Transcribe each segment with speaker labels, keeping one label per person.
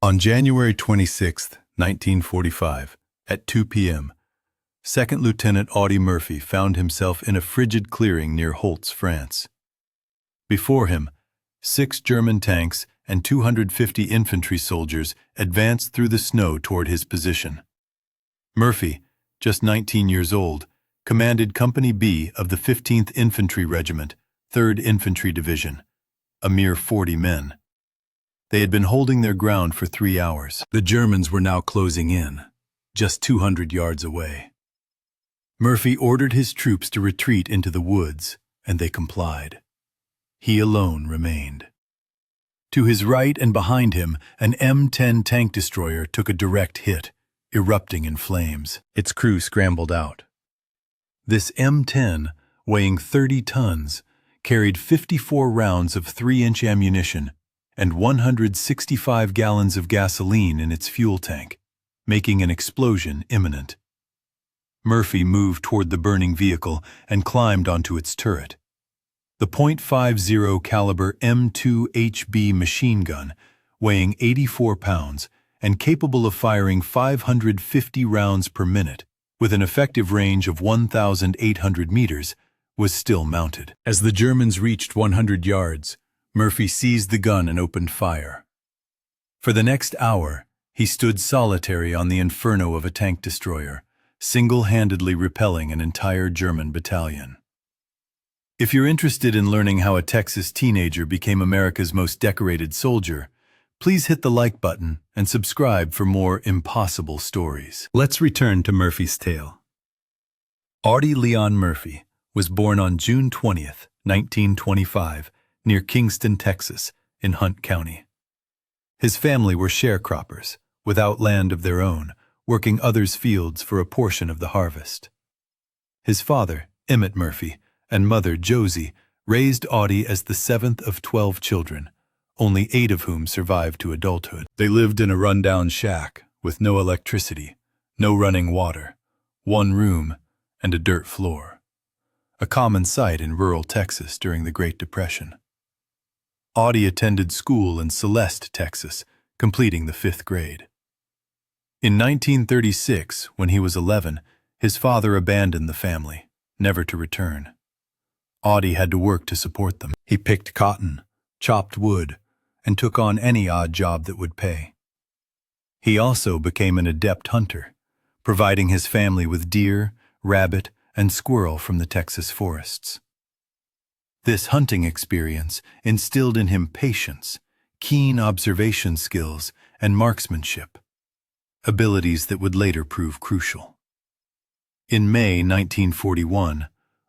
Speaker 1: On January 26, 1945, at 2 p.m., Second Lieutenant Audie Murphy found himself in a frigid clearing near Holtz, France. Before him, 6 German tanks and 250 infantry soldiers advanced through the snow toward his position. Murphy, just 19 years old, commanded Company B of the 15th Infantry Regiment, 3rd Infantry Division, a mere 40 men. They had been holding their ground for 3 hours. The Germans were now closing in, just 200 yards away. Murphy ordered his troops to retreat into the woods, and they complied. He alone remained. To his right and behind him, an M10 tank destroyer took a direct hit, erupting in flames. Its crew scrambled out. This M10, weighing 30 tons, carried 54 rounds of 3-inch ammunition and 165 gallons of gasoline in its fuel tank, making an explosion imminent. Murphy moved toward the burning vehicle and climbed onto its turret. The .50 caliber M2 HB machine gun, weighing 84 pounds and capable of firing 550 rounds per minute, with an effective range of 1,800 meters, was still mounted. As the Germans reached 100 yards, Murphy seized the gun and opened fire. For the next hour, he stood solitary on the inferno of a tank destroyer, single-handedly repelling an entire German battalion. If you're interested in learning how a Texas teenager became America's most decorated soldier, please hit the like button and subscribe for more impossible stories. Let's return to Murphy's tale. Audie Leon Murphy was born on June 20th, 1925, near Kingston, Texas, in Hunt County. His family were sharecroppers, without land of their own, working others' fields for a portion of the harvest. His father, Emmett Murphy, and mother, Josie, raised Audie as the 7th of 12 children, only 8 of whom survived to adulthood. They lived in a rundown shack with no electricity, no running water, 1 room, and a dirt floor, a common sight in rural Texas during the Great Depression. Audie attended school in Celeste, Texas, completing the 5th grade. In 1936, when he was 11, his father abandoned the family, never to return. Audie had to work to support them. He picked cotton, chopped wood, and took on any odd job that would pay. He also became an adept hunter, providing his family with deer, rabbit, and squirrel from the Texas forests. This hunting experience instilled in him patience, keen observation skills, and marksmanship, abilities that would later prove crucial. In May 1941,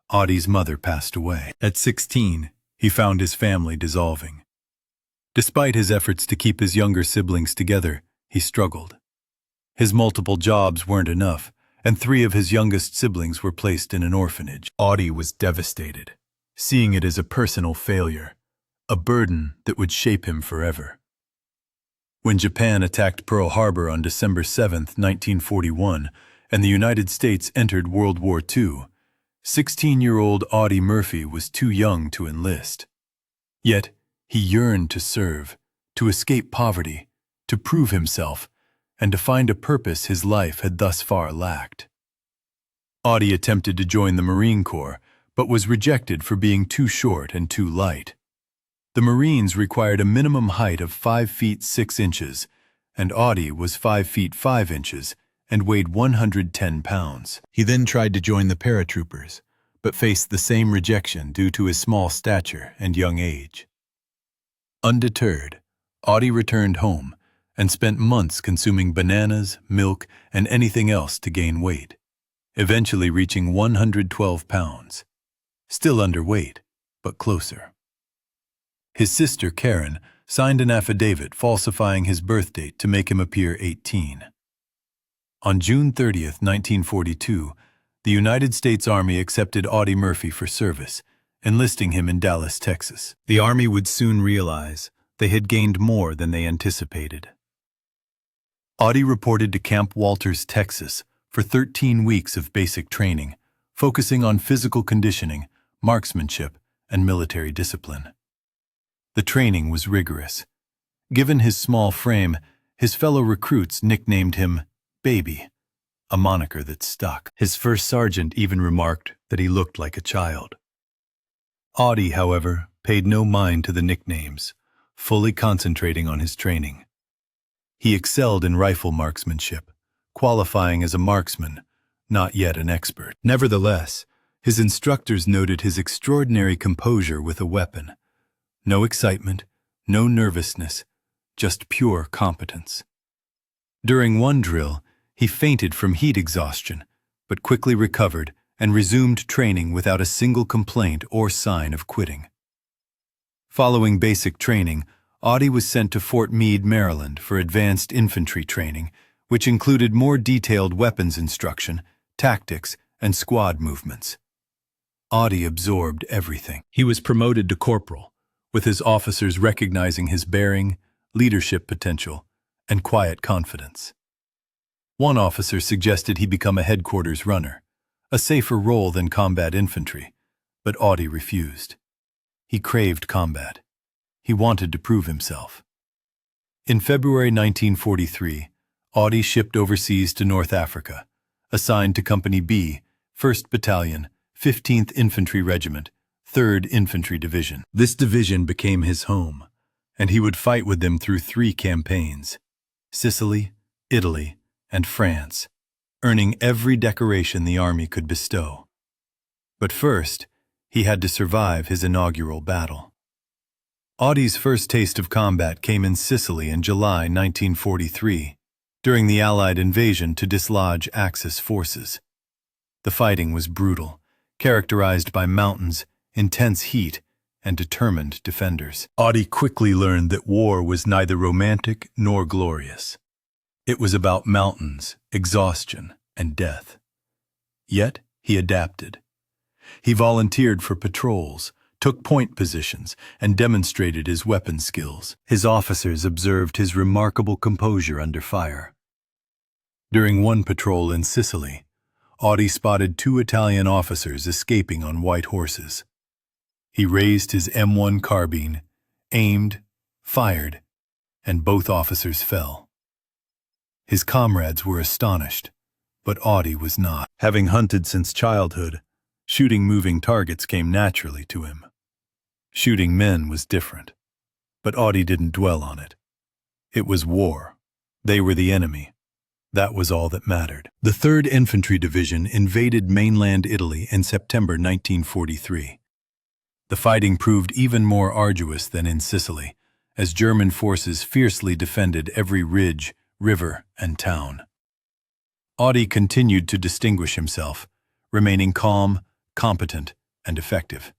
Speaker 1: Audie's mother passed away. At 16, he found his family dissolving. Despite his efforts to keep his younger siblings together, he struggled. His multiple jobs weren't enough, and 3 of his youngest siblings were placed in an orphanage. Audie was devastated, seeing it as a personal failure, a burden that would shape him forever. When Japan attacked Pearl Harbor on December 7, 1941, and the United States entered World War II, 16-year-old Audie Murphy was too young to enlist. Yet, he yearned to serve, to escape poverty, to prove himself, and to find a purpose his life had thus far lacked. Audie attempted to join the Marine Corps, but was rejected for being too short and too light. The Marines required a minimum height of 5 feet 6 inches, and Audie was 5 feet 5 inches and weighed 110 pounds. He then tried to join the paratroopers, but faced the same rejection due to his small stature and young age. Undeterred, Audie returned home and spent months consuming bananas, milk, and anything else to gain weight, eventually reaching 112 pounds. Still underweight, but closer. His sister, Karen, signed an affidavit falsifying his birth date to make him appear 18. On June 30, 1942, the United States Army accepted Audie Murphy for service, enlisting him in Dallas, Texas. The Army would soon realize they had gained more than they anticipated. Audie reported to Camp Walters, Texas, for 13 weeks of basic training, focusing on physical conditioning, marksmanship, and military discipline. The training was rigorous. Given his small frame, His fellow recruits nicknamed him Baby, a moniker that stuck. His first sergeant even remarked that he looked like a child. Audie, however, paid no mind to the nicknames, fully concentrating on his training. He excelled in rifle marksmanship, qualifying as a marksman, not yet an expert. Nevertheless, his instructors noted his extraordinary composure with a weapon. No excitement, no nervousness, just pure competence. During one drill, he fainted from heat exhaustion, but quickly recovered and resumed training without a single complaint or sign of quitting. Following basic training, Audie was sent to Fort Meade, Maryland for advanced infantry training, which included more detailed weapons instruction, tactics, and squad movements. Audie absorbed everything. He was promoted to corporal, with his officers recognizing his bearing, leadership potential, and quiet confidence. One officer suggested he become a headquarters runner, a safer role than combat infantry, but Audie refused. He craved combat. He wanted to prove himself. In February 1943, Audie shipped overseas to North Africa, assigned to Company B, 1st Battalion, 15th Infantry Regiment, 3rd Infantry Division. This division became his home, and he would fight with them through 3 campaigns: Sicily, Italy, and France, earning every decoration the Army could bestow. But first, he had to survive his inaugural battle. Audie's first taste of combat came in Sicily in July 1943, during the Allied invasion to dislodge Axis forces. The fighting was brutal, characterized by mountains, intense heat, and determined defenders. Audie quickly learned that war was neither romantic nor glorious. It was about mountains, exhaustion, and death. Yet he adapted. He volunteered for patrols, took point positions, and demonstrated his weapon skills. His officers observed his remarkable composure under fire. During one patrol in Sicily, Audie spotted 2 Italian officers escaping on white horses. He raised his M1 carbine, aimed, fired, and both officers fell. His comrades were astonished, but Audie was not. Having hunted since childhood, shooting moving targets came naturally to him. Shooting men was different, but Audie didn't dwell on it. It was war. They were the enemy. That was all that mattered. The 3rd Infantry Division invaded mainland Italy in September 1943. The fighting proved even more arduous than in Sicily, as German forces fiercely defended every ridge, river, and town. Audie continued to distinguish himself, remaining calm, competent, and effective.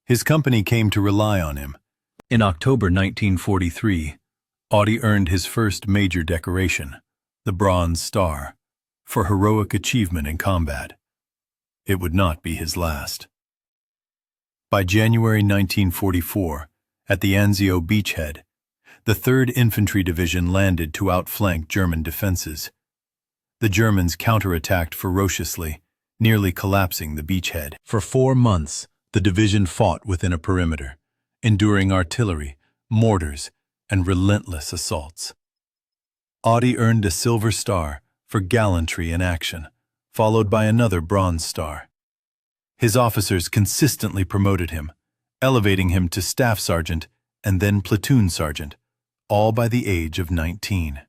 Speaker 1: His company came to rely on him. In October 1943, Audie earned his first major decoration, the Bronze Star, for heroic achievement in combat. It would not be his last. By January 1944, at the Anzio beachhead, the 3rd Infantry Division landed to outflank German defenses. The Germans counterattacked ferociously, nearly collapsing the beachhead. For 4 months, the division fought within a perimeter, enduring artillery, mortars, and relentless assaults. Audie earned a Silver Star for gallantry in action, followed by another Bronze Star. His officers consistently promoted him, elevating him to Staff Sergeant and then Platoon Sergeant, all by the age of 19.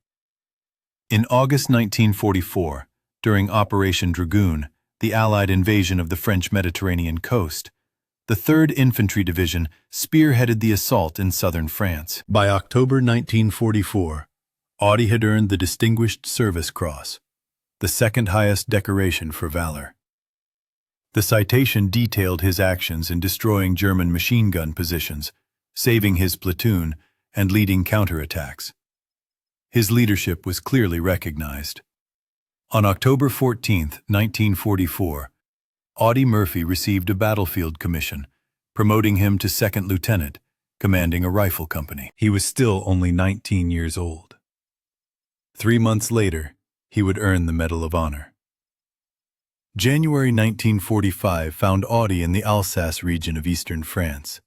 Speaker 1: In August 1944, during Operation Dragoon, the Allied invasion of the French Mediterranean coast, the 3rd Infantry Division spearheaded the assault in southern France. By October 1944, Audie had earned the Distinguished Service Cross, the 2nd highest decoration for valor. The citation detailed his actions in destroying German machine gun positions, saving his platoon, and leading counterattacks. His leadership was clearly recognized. On October 14, 1944, Audie Murphy received a battlefield commission, promoting him to 2nd lieutenant, commanding a rifle company. He was still only 19 years old. 3 months later, he would earn the Medal of Honor. January 1945 found Audie in the Alsace region of eastern France.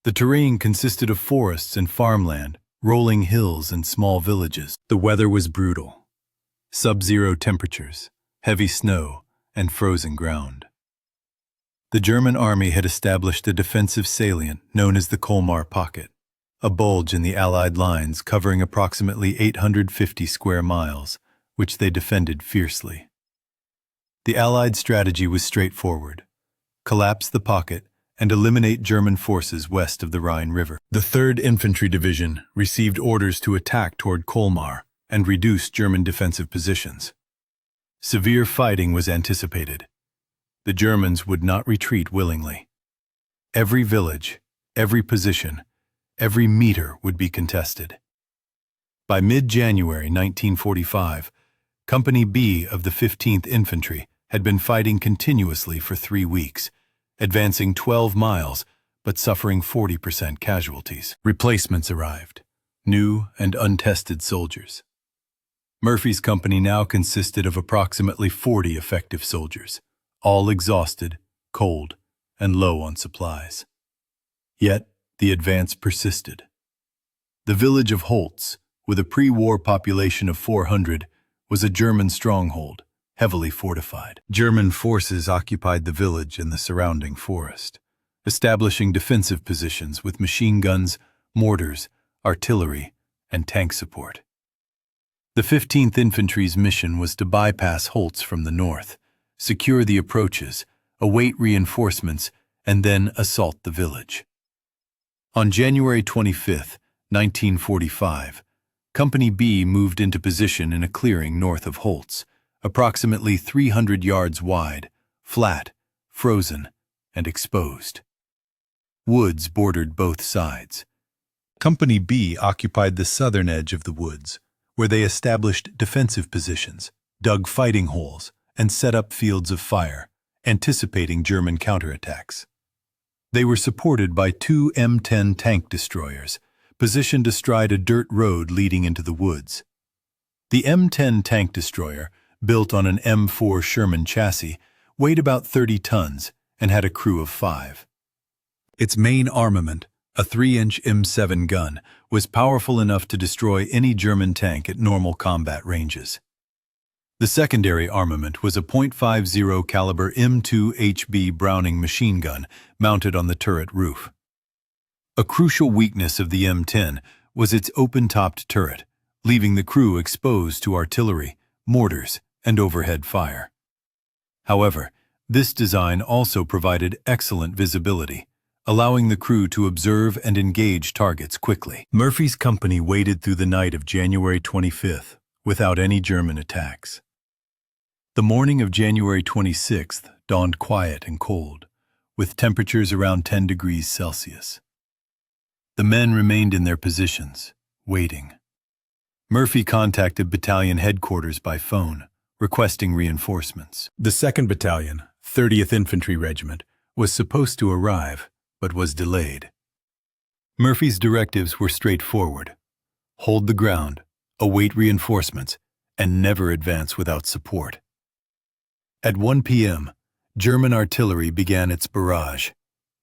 Speaker 1: The terrain consisted of forests and farmland, rolling hills and small villages. The weather was brutal. Sub-zero temperatures, heavy snow, and frozen ground. The German army had established a defensive salient known as the Colmar Pocket, a bulge in the Allied lines covering approximately 850 square miles, which they defended fiercely. The Allied strategy was straightforward: collapse the pocket and eliminate German forces west of the Rhine River. The 3rd Infantry Division received orders to attack toward Colmar and reduce German defensive positions. Severe fighting was anticipated. The Germans would not retreat willingly. Every village, every position, every meter would be contested. By mid-January 1945, Company B of the 15th Infantry had been fighting continuously for 3 weeks, advancing 12 miles but suffering 40% casualties. Replacements arrived, new and untested soldiers. Murphy's company now consisted of approximately 40 effective soldiers, all exhausted, cold, and low on supplies. Yet, the advance persisted. The village of Holtz, with a pre-war population of 400, was a German stronghold, heavily fortified. German forces occupied the village and the surrounding forest, establishing defensive positions with machine guns, mortars, artillery, and tank support. The 15th Infantry's mission was to bypass Holtz from the north, secure the approaches, await reinforcements, and then assault the village. On January 25, 1945, Company B moved into position in a clearing north of Holtz, approximately 300 yards wide, flat, frozen, and exposed. Woods bordered both sides. Company B occupied the southern edge of the woods, where they established defensive positions, dug fighting holes, and set up fields of fire, anticipating German counterattacks. They were supported by 2 M10 tank destroyers, positioned astride a dirt road leading into the woods. The M10 tank destroyer, built on an M4 Sherman chassis, weighed about 30 tons and had a crew of 5. Its main armament, a 3-inch M7 gun, was powerful enough to destroy any German tank at normal combat ranges. The secondary armament was a .50 caliber M2 HB Browning machine gun mounted on the turret roof. A crucial weakness of the M10 was its open-topped turret, leaving the crew exposed to artillery, mortars, and overhead fire. However, this design also provided excellent visibility, allowing the crew to observe and engage targets quickly. Murphy's company waited through the night of January 25th without any German attacks. The morning of January 26th dawned quiet and cold, with temperatures around 10 degrees Celsius. The men remained in their positions, waiting. Murphy contacted battalion headquarters by phone, requesting reinforcements. The 2nd Battalion, 30th Infantry Regiment, was supposed to arrive, but was delayed. Murphy's directives were straightforward: hold the ground, await reinforcements, and never advance without support. At 1 p.m., German artillery began its barrage,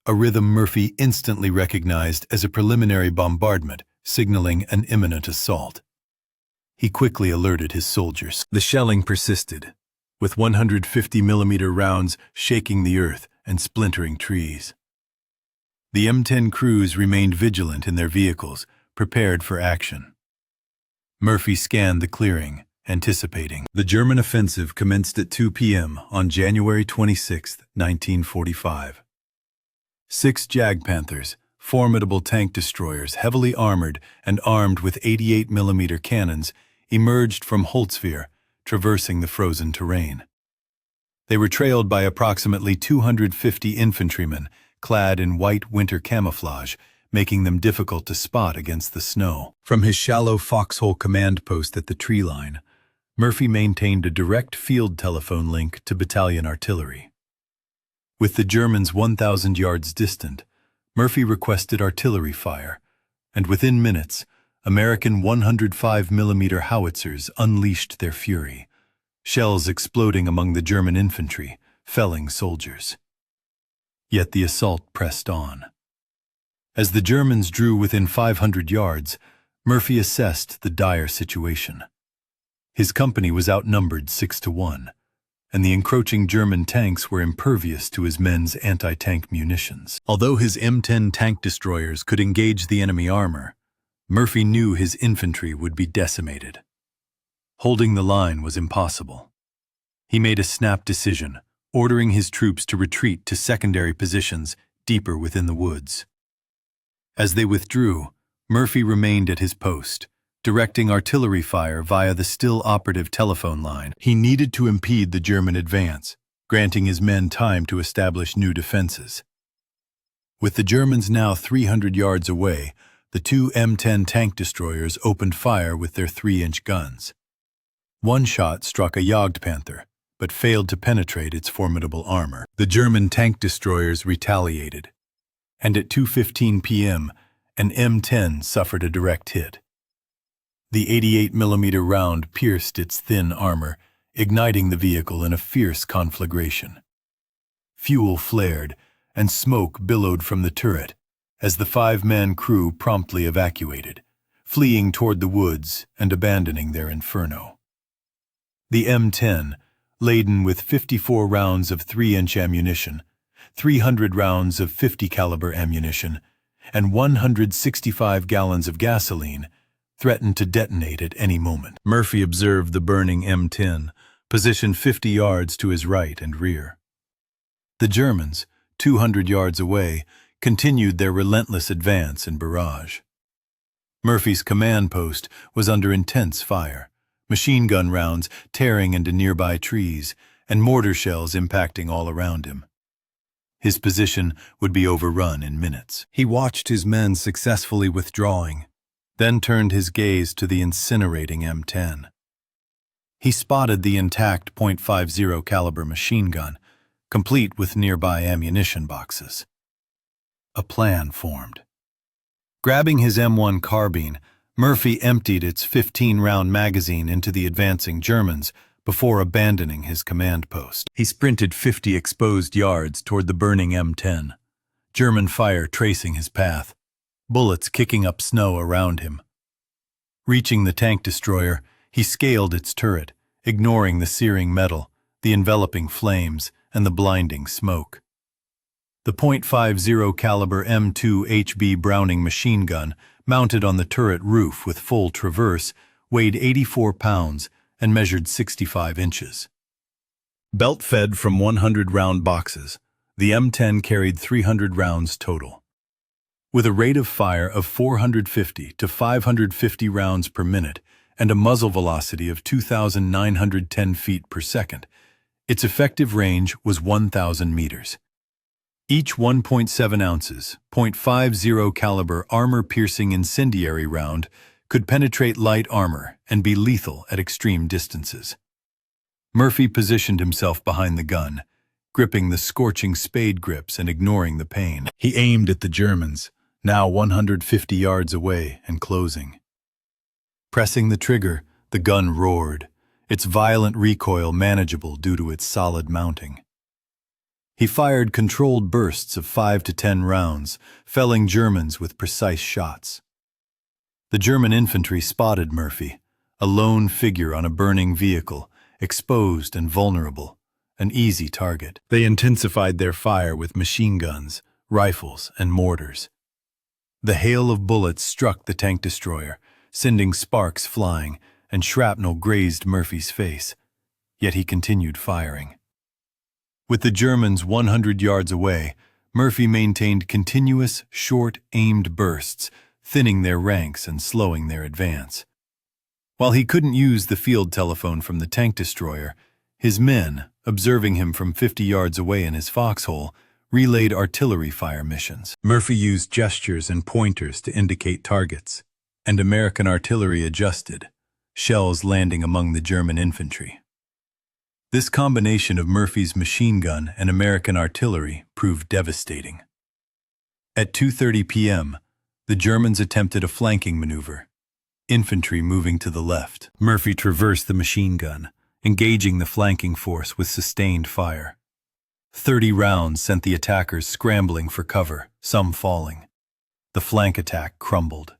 Speaker 1: a rhythm Murphy instantly recognized as a preliminary bombardment signaling an imminent assault. He quickly alerted his soldiers. The shelling persisted, with 150mm rounds shaking the earth and splintering trees. The M10 crews remained vigilant in their vehicles, prepared for action. Murphy scanned the clearing, anticipating. The German offensive commenced at 2 p.m. on January 26, 1945. 6 Jagdpanthers, formidable tank destroyers heavily armored and armed with 88mm cannons, emerged from Holtzwihr, traversing the frozen terrain. They were trailed by approximately 250 infantrymen, clad in white winter camouflage, making them difficult to spot against the snow. From his shallow foxhole command post at the tree line, Murphy maintained a direct field telephone link to battalion artillery. With the Germans 1,000 yards distant, Murphy requested artillery fire, and within minutes, American 105mm howitzers unleashed their fury, shells exploding among the German infantry, felling soldiers. Yet the assault pressed on. As the Germans drew within 500 yards, Murphy assessed the dire situation. His company was outnumbered 6-1, and the encroaching German tanks were impervious to his men's anti-tank munitions. Although his M10 tank destroyers could engage the enemy armor, Murphy knew his infantry would be decimated. Holding the line was impossible. He made a snap decision, ordering his troops to retreat to secondary positions deeper within the woods. As they withdrew, Murphy remained at his post, directing artillery fire via the still operative telephone line. He needed to impede the German advance, granting his men time to establish new defenses. With the Germans now 300 yards away, the two M10 tank destroyers opened fire with their 3-inch guns. One shot struck a Jagdpanther, but failed to penetrate its formidable armor. The German tank destroyers retaliated, and at 2:15 p.m., an M10 suffered a direct hit. The 88mm round pierced its thin armor, igniting the vehicle in a fierce conflagration. Fuel flared, and smoke billowed from the turret as the 5-man crew promptly evacuated, fleeing toward the woods and abandoning their inferno. The M10, laden with 54 rounds of 3-inch ammunition, 300 rounds of 50 caliber ammunition, and 165 gallons of gasoline, threatened to detonate at any moment. Murphy observed the burning M10, positioned 50 yards to his right and rear. The Germans, 200 yards away, continued their relentless advance and barrage. Murphy's command post was under intense fire, machine gun rounds tearing into nearby trees, and mortar shells impacting all around him. His position would be overrun in minutes. He watched his men successfully withdrawing, then turned his gaze to the incinerating M10. He spotted the intact .50 caliber machine gun, complete with nearby ammunition boxes. A plan formed. Grabbing his M1 carbine, Murphy emptied its 15-round magazine into the advancing Germans before abandoning his command post. He sprinted 50 exposed yards toward the burning M10, German fire tracing his path, bullets kicking up snow around him. Reaching the tank destroyer, he scaled its turret, ignoring the searing metal, the enveloping flames, and the blinding smoke. The .50 caliber M2 HB Browning machine gun, mounted on the turret roof with full traverse, weighed 84 pounds and measured 65 inches. Belt-fed from 100-round boxes, the M10 carried 300 rounds total. With a rate of fire of 450 to 550 rounds per minute and a muzzle velocity of 2,910 feet per second, its effective range was 1,000 meters. Each 1.7 ounces, .50 caliber armor-piercing incendiary round could penetrate light armor and be lethal at extreme distances. Murphy positioned himself behind the gun, gripping the scorching spade grips and ignoring the pain. He aimed at the Germans, now 150 yards away and closing. Pressing the trigger, the gun roared, its violent recoil manageable due to its solid mounting. He fired controlled bursts of 5 to 10 rounds, felling Germans with precise shots. The German infantry spotted Murphy, a lone figure on a burning vehicle, exposed and vulnerable, an easy target. They intensified their fire with machine guns, rifles, and mortars. The hail of bullets struck the tank destroyer, sending sparks flying, and shrapnel grazed Murphy's face, yet he continued firing. With the Germans 100 yards away, Murphy maintained continuous, short-aimed bursts, thinning their ranks and slowing their advance. While he couldn't use the field telephone from the tank destroyer, his men, observing him from 50 yards away in his foxhole, relayed artillery fire missions. Murphy used gestures and pointers to indicate targets, and American artillery adjusted, shells landing among the German infantry. This combination of Murphy's machine gun and American artillery proved devastating. At 2:30 p.m., the Germans attempted a flanking maneuver, infantry moving to the left. Murphy traversed the machine gun, engaging the flanking force with sustained fire. 30 rounds sent the attackers scrambling for cover, some falling. The flank attack crumbled.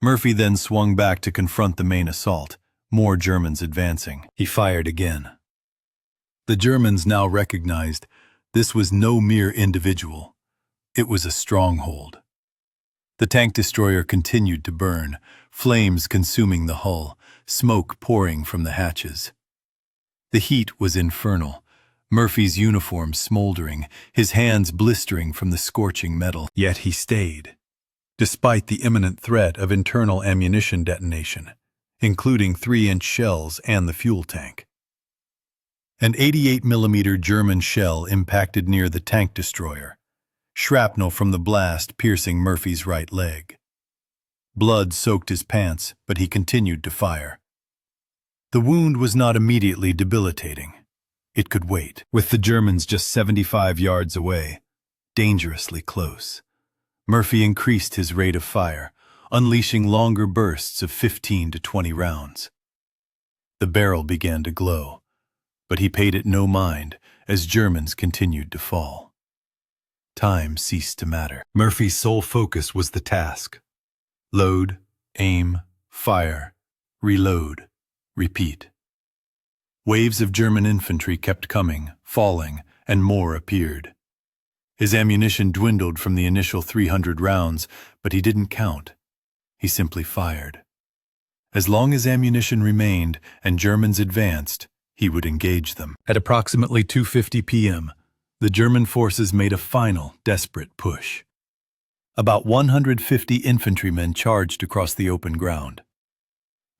Speaker 1: Murphy then swung back to confront the main assault, more Germans advancing. He fired again. The Germans now recognized this was no mere individual. It was a stronghold. The tank destroyer continued to burn, flames consuming the hull, smoke pouring from the hatches. The heat was infernal, Murphy's uniform smoldering, his hands blistering from the scorching metal. Yet he stayed, despite the imminent threat of internal ammunition detonation, including 3-inch shells and the fuel tank. An 88mm German shell impacted near the tank destroyer, shrapnel from the blast piercing Murphy's right leg. Blood soaked his pants, but he continued to fire. The wound was not immediately debilitating. It could wait. With the Germans just 75 yards away, dangerously close, Murphy increased his rate of fire, unleashing longer bursts of 15 to 20 rounds. The barrel began to glow, but he paid it no mind as Germans continued to fall. Time ceased to matter. Murphy's sole focus was the task. Load, aim, fire, reload, repeat. Waves of German infantry kept coming, falling, and more appeared. His ammunition dwindled from the initial 300 rounds, but he didn't count. He simply fired. As long as ammunition remained and Germans advanced, he would engage them. At approximately 2:50 p.m., the German forces made a final, desperate push. About 150 infantrymen charged across the open ground.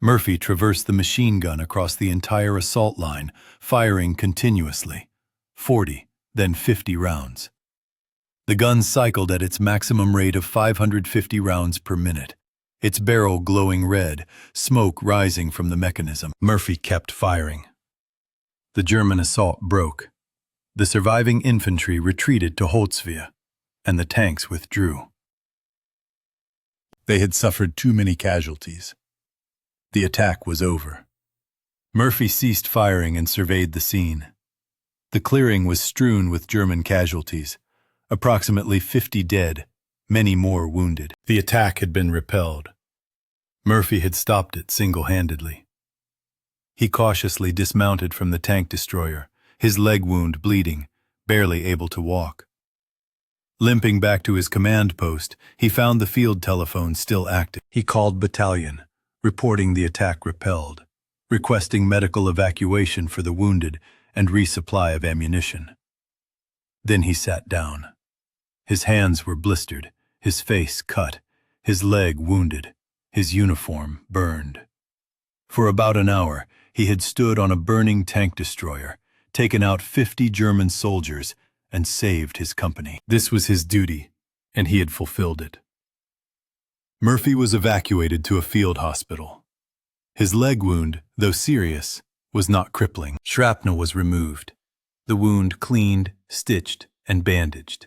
Speaker 1: Murphy traversed the machine gun across the entire assault line, firing continuously, 40, then 50 rounds. The gun cycled at its maximum rate of 550 rounds per minute, its barrel glowing red, smoke rising from the mechanism. Murphy kept firing. The German assault broke. The surviving infantry retreated to Holzwihr, and the tanks withdrew. They had suffered too many casualties. The attack was over. Murphy ceased firing and surveyed the scene. The clearing was strewn with German casualties, approximately 50 dead, many more wounded. The attack had been repelled. Murphy had stopped it single-handedly. He cautiously dismounted from the tank destroyer, his leg wound bleeding, barely able to walk. Limping back to his command post, he found the field telephone still active. He called battalion, reporting the attack repelled, requesting medical evacuation for the wounded and resupply of ammunition. Then he sat down. His hands were blistered, his face cut, his leg wounded, his uniform burned. For about an hour, he had stood on a burning tank destroyer, taken out 50 German soldiers, and saved his company. This was his duty, and he had fulfilled it. Murphy was evacuated to a field hospital. His leg wound, though serious, was not crippling. Shrapnel was removed, the wound cleaned, stitched, and bandaged.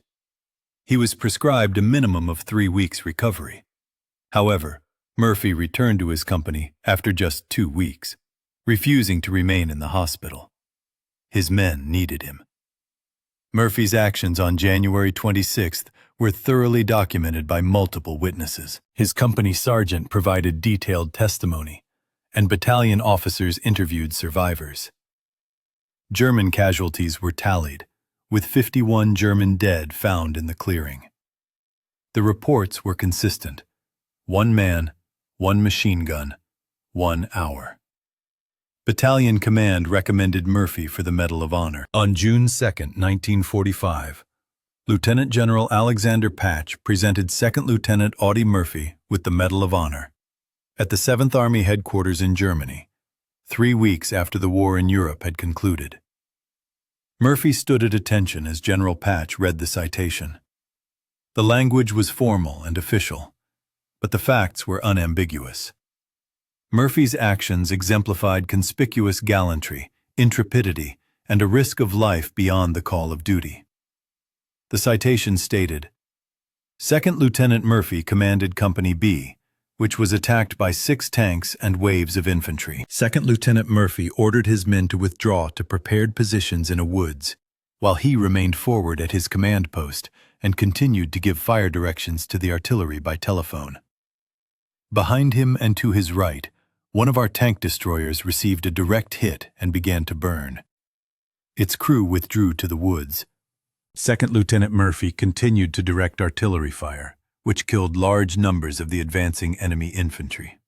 Speaker 1: He was prescribed a minimum of 3 weeks recovery. However, Murphy returned to his company after just 2 weeks, refusing to remain in the hospital. His men needed him. Murphy's actions on January 26th were thoroughly documented by multiple witnesses. His company sergeant provided detailed testimony, and battalion officers interviewed survivors. German casualties were tallied, with 51 German dead found in the clearing. The reports were consistent: 1 man, 1 machine gun, 1 hour. Battalion Command recommended Murphy for the Medal of Honor. On June 2, 1945, Lieutenant General Alexander Patch presented 2nd Lieutenant Audie Murphy with the Medal of Honor at the 7th Army headquarters in Germany, 3 weeks after the war in Europe had concluded. Murphy stood at attention as General Patch read the citation. The language was formal and official, but the facts were unambiguous. Murphy's actions exemplified conspicuous gallantry, intrepidity, and a risk of life beyond the call of duty. The citation stated, "2nd Lieutenant Murphy commanded Company B, which was attacked by 6 tanks and waves of infantry. 2nd Lieutenant Murphy ordered his men to withdraw to prepared positions in a woods, while he remained forward at his command post and continued to give fire directions to the artillery by telephone. Behind him and to his right, one of our tank destroyers received a direct hit and began to burn. Its crew withdrew to the woods. Second Lieutenant Murphy continued to direct artillery fire, which killed large numbers of the advancing enemy infantry.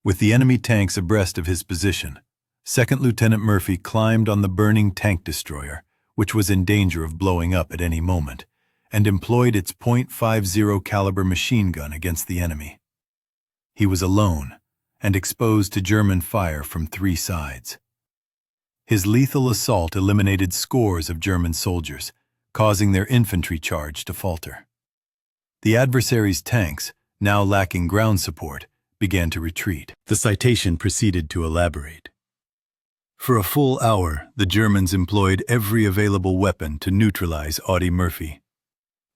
Speaker 1: With the enemy tanks abreast of his position, Second Lieutenant Murphy climbed on the burning tank destroyer, which was in danger of blowing up at any moment, and employed its .50 caliber machine gun against the enemy. He was alone and exposed to German fire from 3 sides. His lethal assault eliminated scores of German soldiers, causing their infantry charge to falter. The adversary's tanks, now lacking ground support, began to retreat. The citation proceeded to elaborate. For a full hour, the Germans employed every available weapon to neutralize Audie Murphy.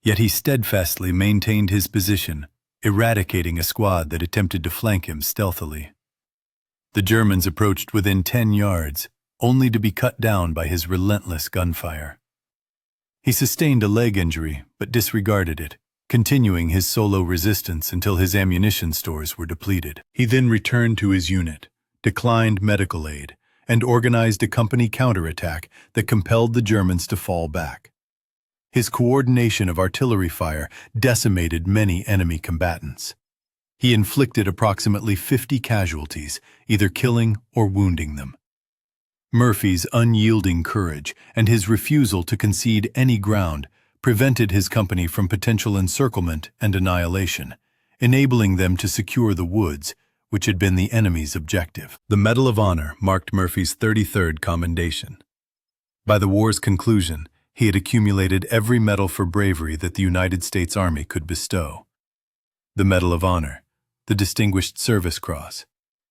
Speaker 1: Yet he steadfastly maintained his position, eradicating a squad that attempted to flank him stealthily. The Germans approached within 10 yards, only to be cut down by his relentless gunfire. He sustained a leg injury, but disregarded it, continuing his solo resistance until his ammunition stores were depleted. He then returned to his unit, declined medical aid, and organized a company counterattack that compelled the Germans to fall back. His coordination of artillery fire decimated many enemy combatants. He inflicted approximately 50 casualties, either killing or wounding them. Murphy's unyielding courage and his refusal to concede any ground prevented his company from potential encirclement and annihilation, enabling them to secure the woods, which had been the enemy's objective. The Medal of Honor marked Murphy's 33rd commendation. By the war's conclusion, he had accumulated every medal for bravery that the United States Army could bestow. The Medal of Honor, the Distinguished Service Cross,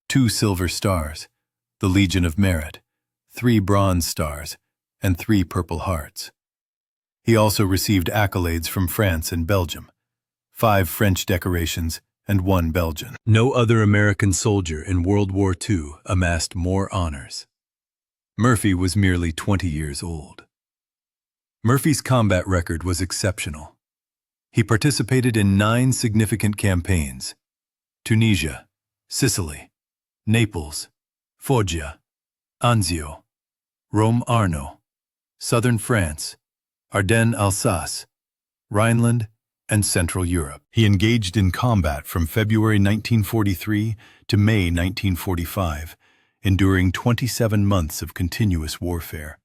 Speaker 1: 2 Silver Stars, the Legion of Merit, 3 Bronze Stars, and 3 Purple Hearts. He also received accolades from France and Belgium, 5 French decorations and 1 Belgian. No other American soldier in World War II amassed more honors. Murphy was merely 20 years old. Murphy's combat record was exceptional. He participated in 9 significant campaigns: Tunisia, Sicily, Naples, Foggia, Anzio, Rome-Arno, southern France, Ardennes-Alsace, Rhineland, and Central Europe. He engaged in combat from February 1943 to May 1945, enduring 27 months of continuous warfare.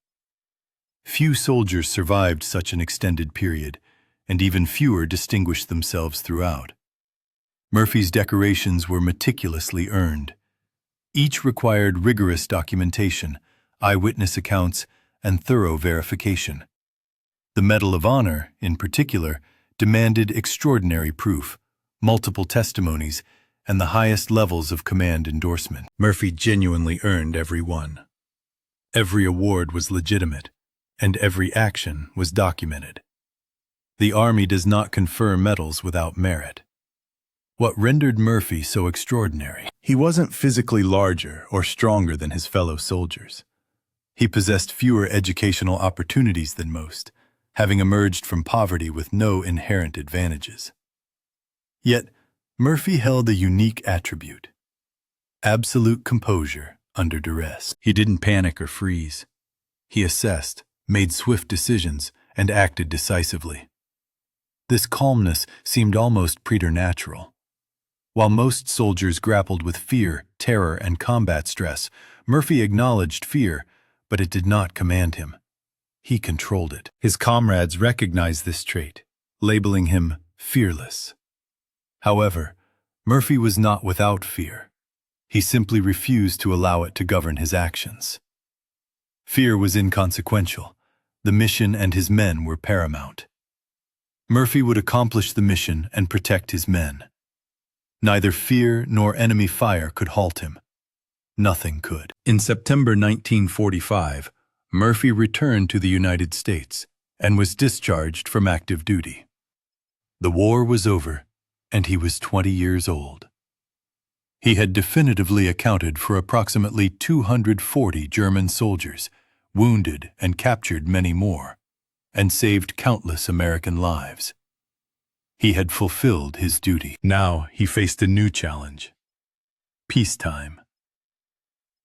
Speaker 1: Few soldiers survived such an extended period, and even fewer distinguished themselves throughout. Murphy's decorations were meticulously earned. Each required rigorous documentation, eyewitness accounts, and thorough verification. The Medal of Honor, in particular, demanded extraordinary proof, multiple testimonies, and the highest levels of command endorsement. Murphy genuinely earned every one. Every award was legitimate, and every action was documented. The Army does not confer medals without merit. What rendered Murphy so extraordinary? He wasn't physically larger or stronger than his fellow soldiers. He possessed fewer educational opportunities than most, having emerged from poverty with no inherent advantages. Yet, Murphy held a unique attribute: absolute composure under duress. He didn't panic or freeze. He assessed, made swift decisions, and acted decisively. This calmness seemed almost preternatural. While most soldiers grappled with fear, terror, and combat stress, Murphy acknowledged fear, but it did not command him. He controlled it. His comrades recognized this trait, labeling him fearless. However, Murphy was not without fear. He simply refused to allow it to govern his actions. Fear was inconsequential. The mission and his men were paramount. Murphy would accomplish the mission and protect his men. Neither fear nor enemy fire could halt him. Nothing could. In September 1945, Murphy returned to the United States and was discharged from active duty. The war was over, and he was 20 years old. He had definitively accounted for approximately 240 German soldiers, wounded and captured many more, and saved countless American lives. He had fulfilled his duty. Now he faced a new challenge. Peacetime.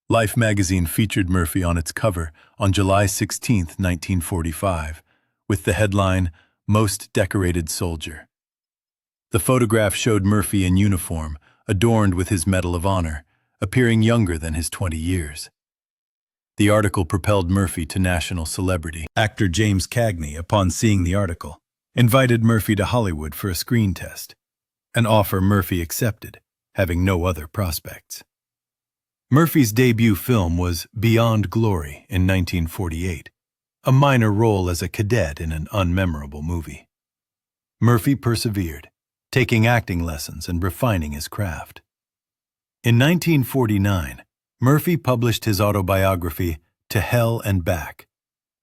Speaker 1: Life magazine featured Murphy on its cover on July 16, 1945, with the headline, "Most Decorated Soldier." The photograph showed Murphy in uniform, adorned with his Medal of Honor, appearing younger than his 20 years. The article propelled Murphy to national celebrity. Actor James Cagney, upon seeing the article, invited Murphy to Hollywood for a screen test, an offer Murphy accepted, having no other prospects. Murphy's debut film was Beyond Glory in 1948, a minor role as a cadet in an unmemorable movie. Murphy persevered, taking acting lessons and refining his craft. In 1949, Murphy published his autobiography, To Hell and Back,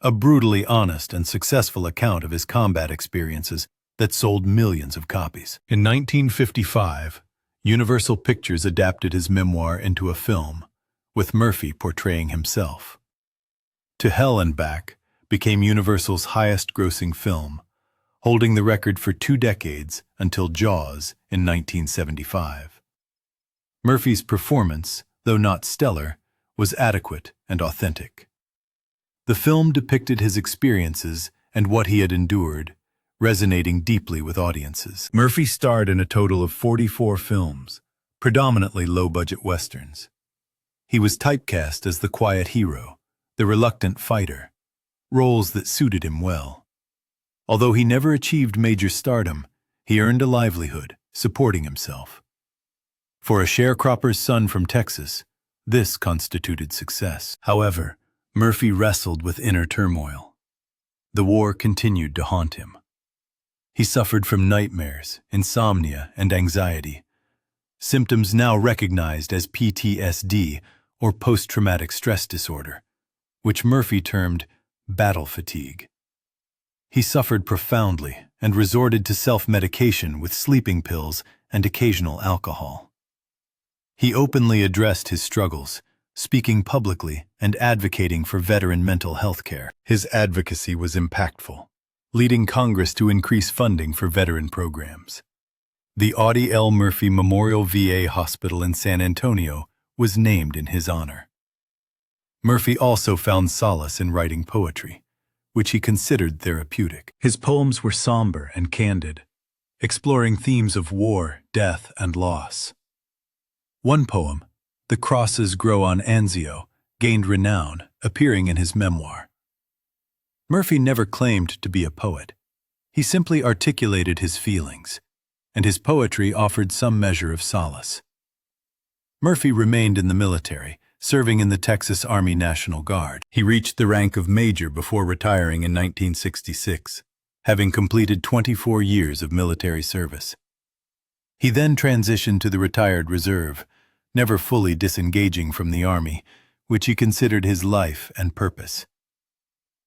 Speaker 1: a brutally honest and successful account of his combat experiences that sold millions of copies. In 1955, Universal Pictures adapted his memoir into a film, with Murphy portraying himself. To Hell and Back became Universal's highest-grossing film, holding the record for 2 decades until Jaws in 1975. Murphy's performance, though not stellar, was adequate and authentic. The film depicted his experiences and what he had endured, resonating deeply with audiences. Murphy starred in a total of 44 films, predominantly low-budget westerns. He was typecast as the quiet hero, the reluctant fighter, roles that suited him well. Although he never achieved major stardom, he earned a livelihood, supporting himself. For a sharecropper's son from Texas, this constituted success. However, Murphy wrestled with inner turmoil. The war continued to haunt him. He suffered from nightmares, insomnia, and anxiety, symptoms now recognized as PTSD or post-traumatic stress disorder, which Murphy termed battle fatigue. He suffered profoundly and resorted to self-medication with sleeping pills and occasional alcohol. He openly addressed his struggles, speaking publicly and advocating for veteran mental health care. His advocacy was impactful, leading Congress to increase funding for veteran programs. The Audie L. Murphy Memorial VA Hospital in San Antonio was named in his honor. Murphy also found solace in writing poetry, which he considered therapeutic. His poems were somber and candid, exploring themes of war, death, and loss. One poem, The Crosses Grow on Anzio, gained renown, appearing in his memoir. Murphy never claimed to be a poet. He simply articulated his feelings, and his poetry offered some measure of solace. Murphy remained in the military, serving in the Texas Army National Guard. He reached the rank of major before retiring in 1966, having completed 24 years of military service. He then transitioned to the retired reserve, never fully disengaging from the Army, which he considered his life and purpose.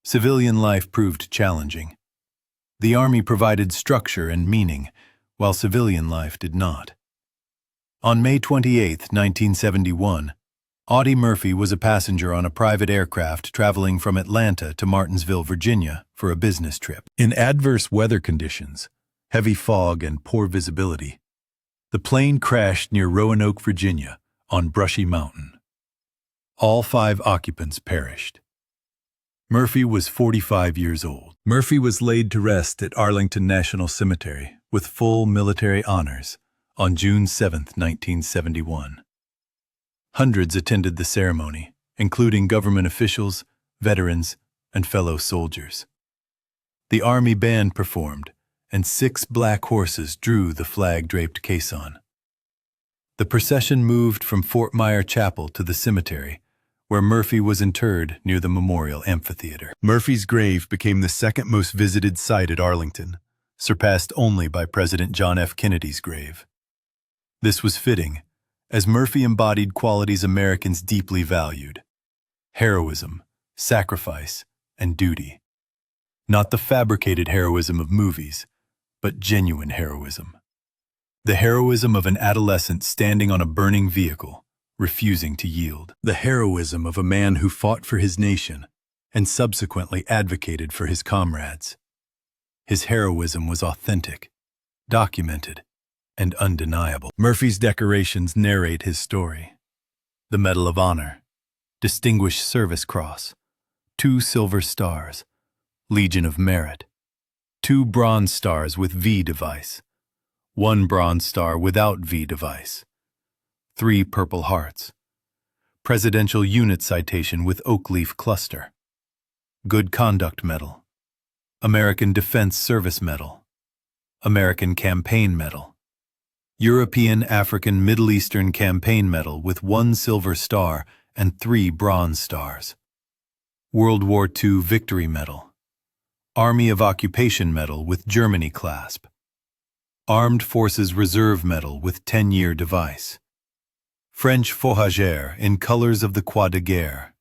Speaker 1: Civilian life proved challenging. The Army provided structure and meaning, while civilian life did not. On May 28, 1971, Audie Murphy was a passenger on a private aircraft traveling from Atlanta to Martinsville, Virginia, for a business trip. In adverse weather conditions, heavy fog and poor visibility, the plane crashed near Roanoke, Virginia, on Brushy Mountain. All 5 occupants perished. Murphy was 45 years old. Murphy was laid to rest at Arlington National Cemetery with full military honors on June 7, 1971. Hundreds attended the ceremony, including government officials, veterans, and fellow soldiers. The Army band performed, and 6 black horses drew the flag-draped caisson. The procession moved from Fort Myer Chapel to the cemetery, where Murphy was interred near the Memorial Amphitheater. Murphy's grave became the second most visited site at Arlington, surpassed only by President John F. Kennedy's grave. This was fitting, as Murphy embodied qualities Americans deeply valued: heroism, sacrifice, and duty. Not the fabricated heroism of movies, but genuine heroism. The heroism of an adolescent standing on a burning vehicle, refusing to yield. The heroism of a man who fought for his nation and subsequently advocated for his comrades. His heroism was authentic, documented, and undeniable. Murphy's decorations narrate his story. The Medal of Honor, Distinguished Service Cross, 2 Silver Stars, Legion of Merit, 2 Bronze Stars with V device, 1 Bronze Star without V device, 3 Purple Hearts, Presidential Unit Citation with Oak Leaf Cluster, Good Conduct Medal, American Defense Service Medal, American Campaign Medal, European, African, Middle Eastern Campaign Medal with 1 Silver Star and 3 Bronze Stars, World War II Victory Medal, Army of Occupation Medal with Germany clasp, Armed Forces Reserve Medal with 10-year device, French Fourragère in colors of the Croix de Guerre,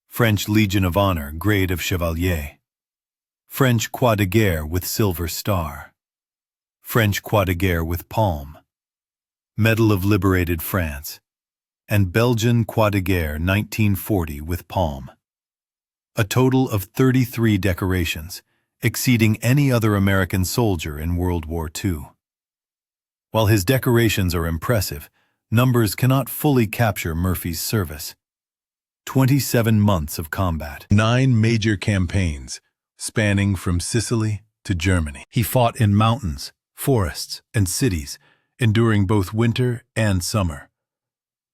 Speaker 1: French Legion of Honor grade of Chevalier, French Croix de Guerre with Silver Star, French Croix de Guerre with Palm, Medal of Liberated France, and Belgian Croix de Guerre 1940 with Palm. A total of 33 decorations, exceeding any other American soldier in World War II. While his decorations are impressive, numbers cannot fully capture Murphy's service. 27 months of combat, 9 major campaigns, spanning from Sicily to Germany. He fought in mountains, forests, and cities, enduring both winter and summer.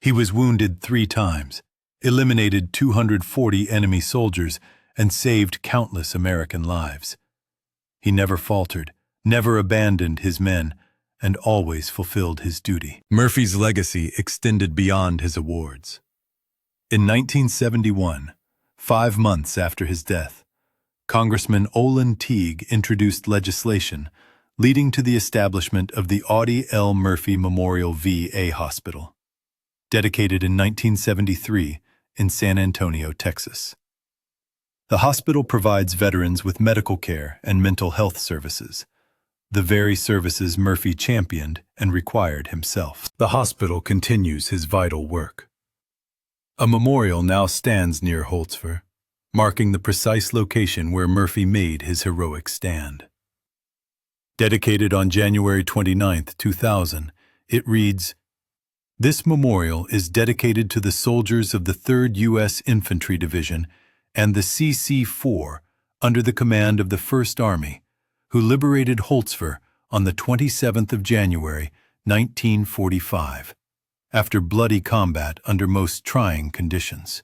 Speaker 1: He was wounded 3 times, eliminated 240 enemy soldiers, and saved countless American lives. He never faltered, never abandoned his men, and always fulfilled his duty. Murphy's legacy extended beyond his awards. In 1971, 5 months after his death, Congressman Olin Teague introduced legislation leading to the establishment of the Audie L. Murphy Memorial VA Hospital, dedicated in 1973 in San Antonio, Texas. The hospital provides veterans with medical care and mental health services, the very services Murphy championed and required himself. The hospital continues his vital work. A memorial now stands near Holtzver, marking the precise location where Murphy made his heroic stand. Dedicated on January 29, 2000, it reads, "This memorial is dedicated to the soldiers of the 3rd U.S. Infantry Division and the CC-4 under the command of the 1st Army, who liberated Holtzver on the 27th of January, 1945, after bloody combat under most trying conditions.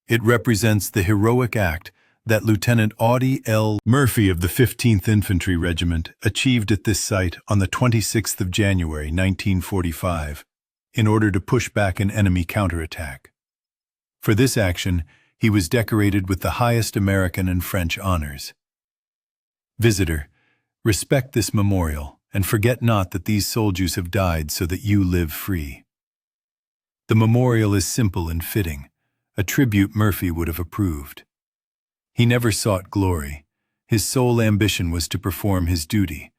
Speaker 1: It represents the heroic act that Lieutenant Audie L. Murphy of the 15th Infantry Regiment achieved at this site on the 26th of January, 1945, in order to push back an enemy counterattack. For this action, he was decorated with the highest American and French honors. Visitor, respect this memorial and forget not that these soldiers have died so that you live free." The memorial is simple and fitting, a tribute Murphy would have approved. He never sought glory. His sole ambition was to perform his duty,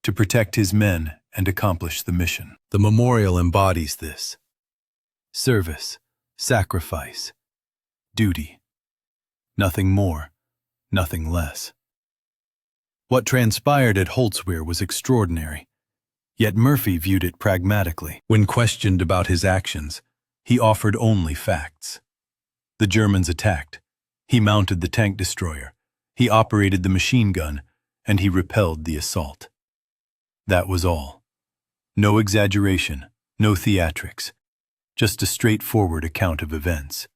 Speaker 1: to protect his men and accomplish the mission. The memorial embodies this: service, sacrifice, duty. Nothing more, nothing less. What transpired at Holtzwer was extraordinary, yet Murphy viewed it pragmatically. When questioned about his actions, he offered only facts. The Germans attacked. He mounted the tank destroyer. He operated the machine gun, and he repelled the assault. That was all. No exaggeration, no theatrics, just a straightforward account of events.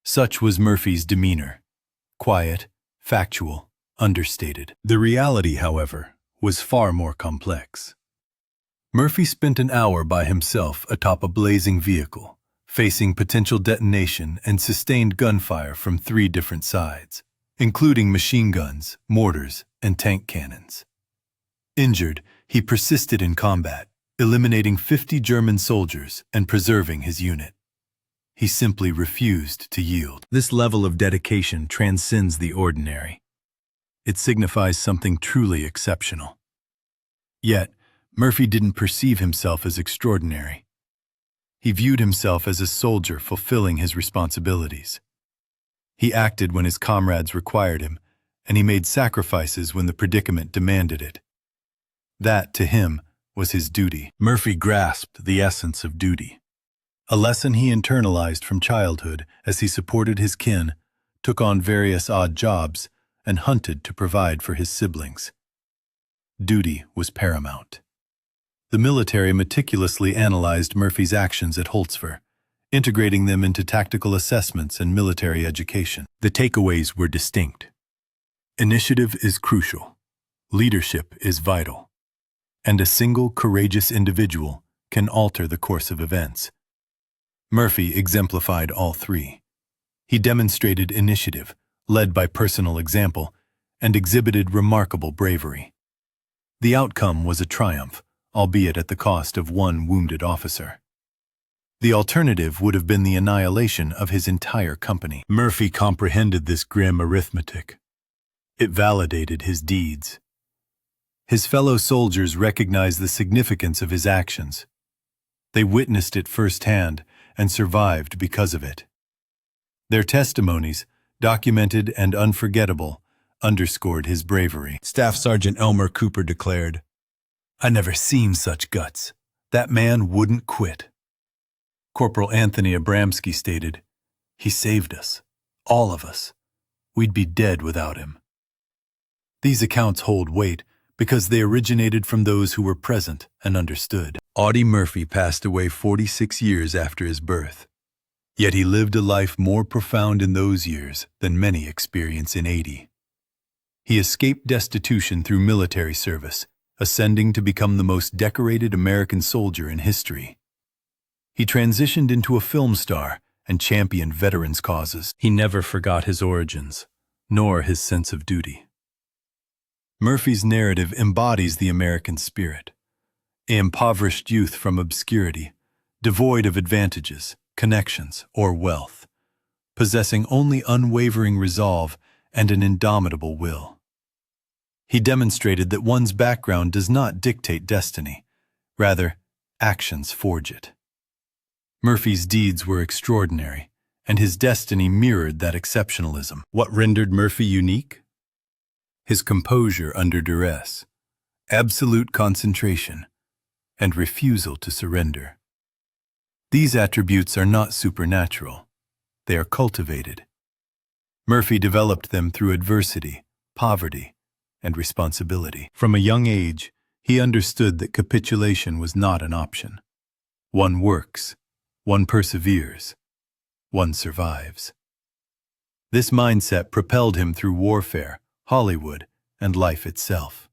Speaker 1: Such was Murphy's demeanor: quiet, factual, understated. The reality, however, was far more complex. Murphy spent an hour by himself atop a blazing vehicle, facing potential detonation and sustained gunfire from 3 different sides, including machine guns, mortars, and tank cannons. Injured, he persisted in combat, eliminating 50 German soldiers and preserving his unit. He simply refused to yield. This level of dedication transcends the ordinary. It signifies something truly exceptional. Yet, Murphy didn't perceive himself as extraordinary. He viewed himself as a soldier fulfilling his responsibilities. He acted when his comrades required him, and he made sacrifices when the predicament demanded it. That, to him, was his duty. Murphy grasped the essence of duty. A lesson he internalized from childhood as he supported his kin, took on various odd jobs, and hunted to provide for his siblings. Duty was paramount. The military meticulously analyzed Murphy's actions at Holtzver, integrating them into tactical assessments and military education. The takeaways were distinct. Initiative is crucial. Leadership is vital. And a single courageous individual can alter the course of events. Murphy exemplified all three. He demonstrated initiative, led by personal example, and exhibited remarkable bravery. The outcome was a triumph, albeit at the cost of one wounded officer. The alternative would have been the annihilation of his entire company. Murphy comprehended this grim arithmetic. It validated his deeds. His fellow soldiers recognized the significance of his actions. They witnessed it firsthand and survived because of it. Their testimonies, documented and unforgettable, underscored his bravery. Staff Sergeant Elmer Cooper declared, "I never seen such guts. That man wouldn't quit." Corporal Anthony Abramsky stated, "He saved us, all of us. We'd be dead without him." These accounts hold weight because they originated from those who were present and understood. Audie Murphy passed away 46 years after his birth. Yet he lived a life more profound in those years than many experience in 80. He escaped destitution through military service, ascending to become the most decorated American soldier in history. He transitioned into a film star and championed veterans' causes. He never forgot his origins, nor his sense of duty. Murphy's narrative embodies the American spirit. An impoverished youth from obscurity, devoid of advantages, connections, or wealth, possessing only unwavering resolve and an indomitable will. He demonstrated that one's background does not dictate destiny. Rather, actions forge it. Murphy's deeds were extraordinary, and his destiny mirrored that exceptionalism. What rendered Murphy unique? His composure under duress, absolute concentration, and refusal to surrender. These attributes are not supernatural. They are cultivated. Murphy developed them through adversity, poverty, and responsibility. From a young age, he understood that capitulation was not an option. One works, one perseveres, one survives. This mindset propelled him through warfare, Hollywood, and life itself.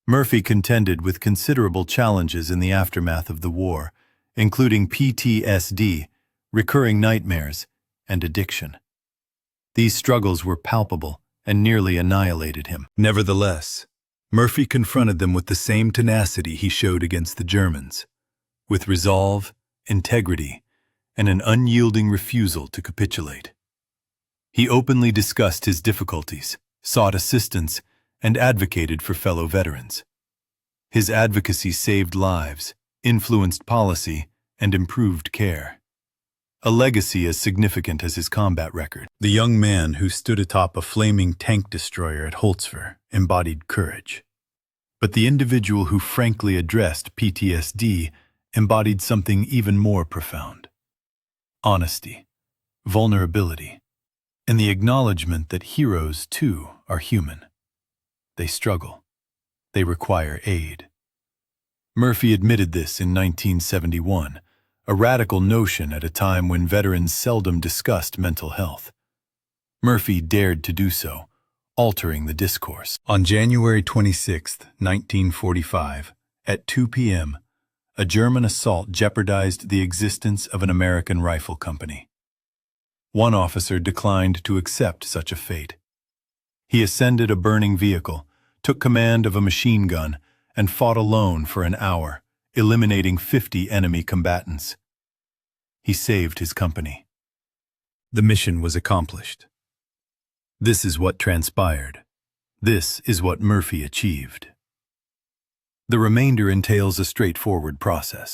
Speaker 1: Murphy contended with considerable challenges in the aftermath of the war, including PTSD, recurring nightmares, and addiction. These struggles were palpable and nearly annihilated him. Nevertheless, Murphy confronted them with the same tenacity he showed against the Germans, with resolve, integrity, and an unyielding refusal to capitulate. He openly discussed his difficulties, sought assistance, and advocated for fellow veterans. His advocacy saved lives, influenced policy, and improved care. A legacy as significant as his combat record. The young man who stood atop a flaming tank destroyer at Holtzver embodied courage. But the individual who frankly addressed PTSD embodied something even more profound. Honesty, vulnerability, and the acknowledgement that heroes, too, are human. They struggle. They require aid. Murphy admitted this in 1971, a radical notion at a time when veterans seldom discussed mental health. Murphy dared to do so, altering the discourse. On January 26, 1945, at 2 p.m., a German assault jeopardized the existence of an American rifle company. One officer declined to accept such a fate. He ascended a burning vehicle, took command of a machine gun, and fought alone for an hour, eliminating 50 enemy combatants. He saved his company. The mission was accomplished. This is what transpired. This is what Murphy achieved. The remainder entails a straightforward process.